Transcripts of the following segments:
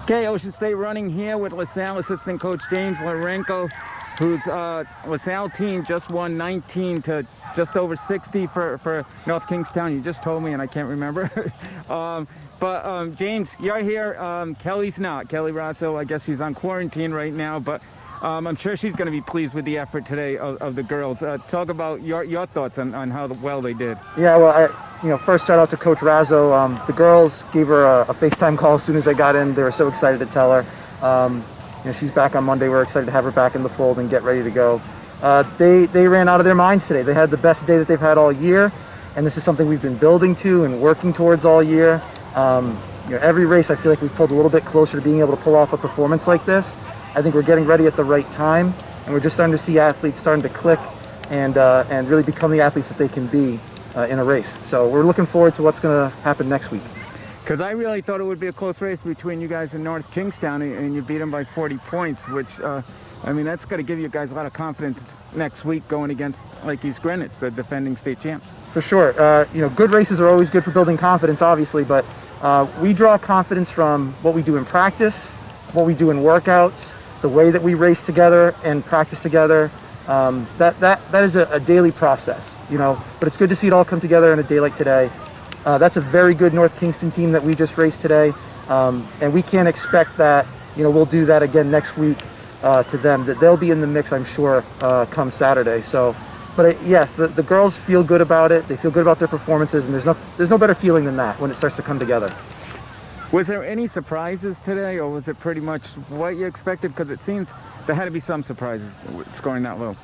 Okay, Ocean State running here with LaSalle assistant coach James Lourenco, whose LaSalle team just won 19 to just over 60 for North Kingstown. You just told me and I can't remember. James, you're here. Kelly's not. Kelly Razzos, I guess she's on quarantine right now, but I'm sure she's going to be pleased with the effort today of the girls. Talk about your thoughts on how well they did. Yeah, well, first shout out to Coach Razzos. The girls gave her a FaceTime call as soon as they got in. They were so excited to tell her. She's back on Monday. We're excited to have her back in the fold and get ready to go. They ran out of their minds today. They had the best day that they've had all year, and this is something we've been building to and working towards all year. Every race I feel like we've pulled a little bit closer to being able to pull off a performance like this. I think we're getting ready at the right time, and we're just starting to see athletes starting to click and really become the athletes that they can be in a race. So we're looking forward to what's going to happen next week. Because I really thought it would be a close race between you guys and North Kingstown, and you beat them by 40 points, which, that's going to give you guys a lot of confidence next week going against East Greenwich, the defending state champs. For sure. Good races are always good for building confidence, obviously, but we draw confidence from what we do in practice, what we do in workouts, the way that we race together and practice together. That is a daily process, but it's good to see it all come together in a day like today. That's a very good North Kingston team that we just raced today, and we can't expect that, we'll do that again next week to them. That they'll be in the mix, I'm sure, come Saturday. Yes, the girls feel good about it. They feel good about their performances, and there's no better feeling than that when it starts to come together. Was there any surprises today, or was it pretty much what you expected? Because it seems there had to be some surprises scoring that low.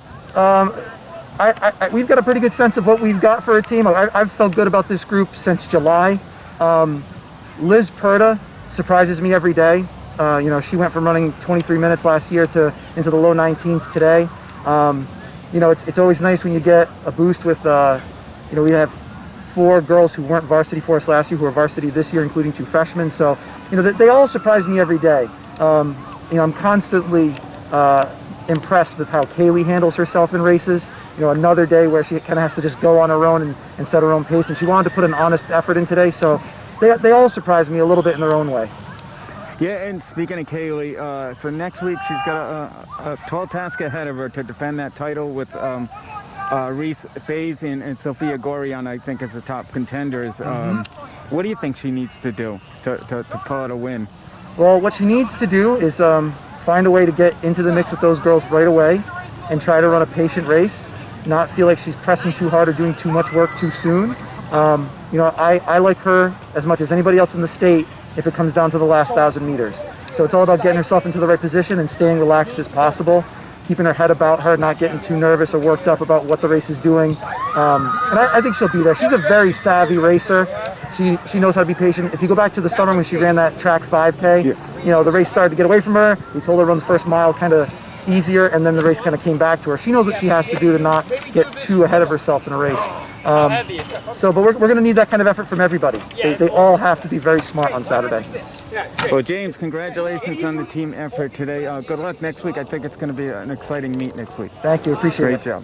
We've got a pretty good sense of what we've got for a team. I've felt good about this group since July. Liz Perda surprises me every day. She went from running 23 minutes last year into the low 19s today. It's always nice when you get a boost with, we have 4 girls who weren't varsity for us last year who are varsity this year, including 2 freshmen. So, they all surprise me every day. I'm constantly impressed with how Kaylee handles herself in races. Another day where she kind of has to just go on her own and set her own pace, and she wanted to put an honest effort in today. So they all surprise me a little bit in their own way. Yeah, and speaking of Kaylee, so next week she's got a tall task ahead of her to defend that title with Reese Faze and Sophia Gorion, I think, as the top contenders. What do you think she needs to do to pull out a win? Well, what she needs to do is find a way to get into the mix with those girls right away and try to run a patient race, not feel like she's pressing too hard or doing too much work too soon. I like her as much as anybody else in the state if it comes down to the last 1,000 meters. So it's all about getting herself into the right position and staying relaxed as possible, keeping her head about her, not getting too nervous or worked up about what the race is doing. And I think she'll be there. She's a very savvy racer. She knows how to be patient. If you go back to the summer when she ran that track 5K, the race started to get away from her. We told her to run the first mile kind of easier, and then the race kind of came back to her. She knows what she has to do to not get too ahead of herself in a race. But we're going to need that kind of effort from everybody. They all have to be very smart on Saturday. Well, James, congratulations on the team effort today. Good luck next week. I think it's going to be an exciting meet next week. Thank you. Appreciate it. Great job.